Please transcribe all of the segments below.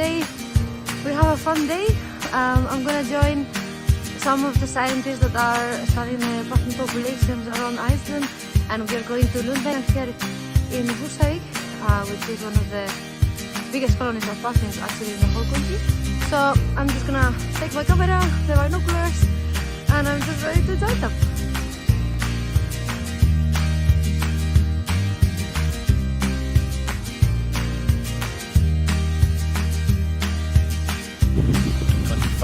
today we have a fun day. I'm gonna join some of the scientists that are studying the puffin populations around Iceland, and we are going to Lundin here in Húsavík, which is one of the biggest colonies of puffins actually in the whole country. So I'm just gonna take my camera, the binoculars, and I'm just ready to join them.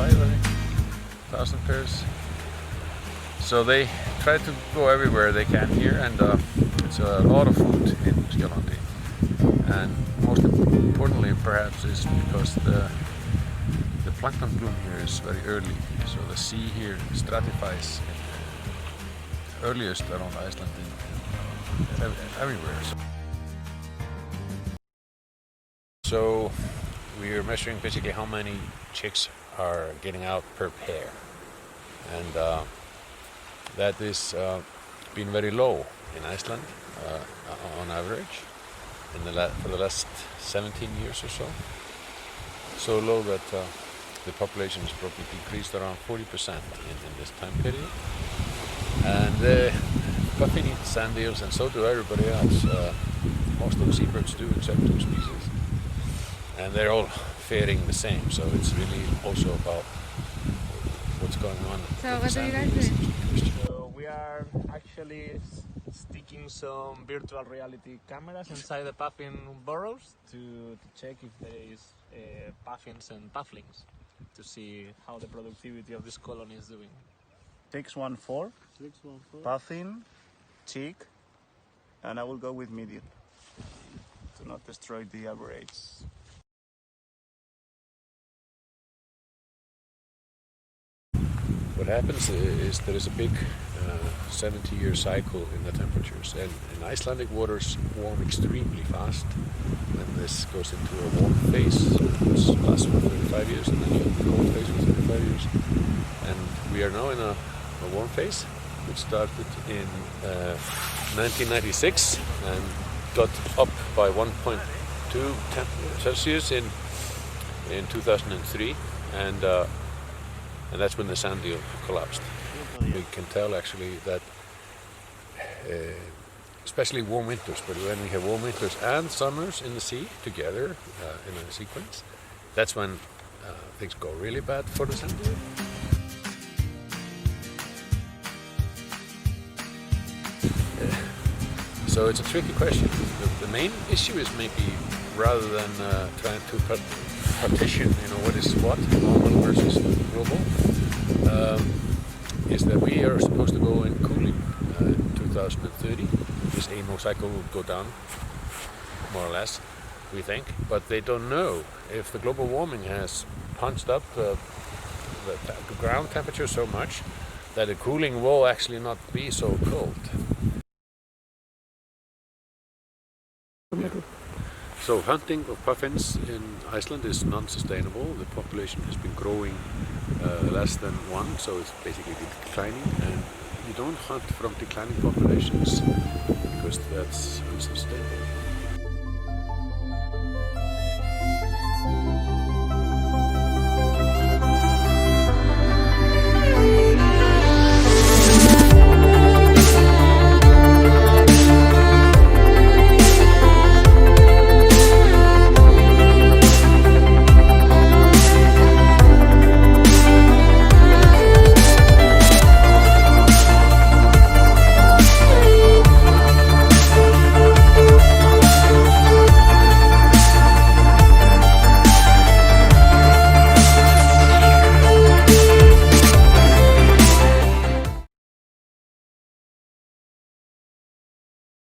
I think, 1,000 pairs. So they try to go everywhere they can here, and it's a lot of food in Skelandi. And most importantly, perhaps, is because the plankton bloom here is very early. So the sea here stratifies earliest around Iceland everywhere. So we are measuring basically how many chicks are getting out per pair, and that is been very low in Iceland on average for the last 17 years or so. So low that the population has probably decreased around 40% in this time period. And the puffin eat sand eels, and so do everybody else. Most of the seabirds do, except 2 species. And they're all faring the same, so it's really also about what's going on. So what are you guys doing? So we are actually sticking some virtual reality cameras inside the puffin burrows to check if there is puffins and pufflings, to see how the productivity of this colony is doing. 614, puffin, chick, and I will go with medium to not destroy the average. What happens is there is a big 70-year cycle in the temperatures, and in Icelandic waters warm extremely fast. Then this goes into a warm phase, which lasts for 35 years, and then you have the cold phase for 35 years. And we are now in a warm phase, which started in 1996 and got up by 1.2 Celsius in 2003, and that's when the sand eel collapsed. We can tell actually that, especially warm winters, but when we have warm winters and summers in the sea together in a sequence, that's when things go really bad for the sand eel. So it's a tricky question. The main issue is maybe, rather than trying to partition, what is what, normal versus global, is that we are supposed to go in cooling in 2030. This annual cycle will go down, more or less, we think. But they don't know if the global warming has punched up the ground temperature so much that the cooling will actually not be so cold. So hunting of puffins in Iceland is non-sustainable. The population has been growing less than 1, so it's basically declining. And you don't hunt from declining populations because that's unsustainable.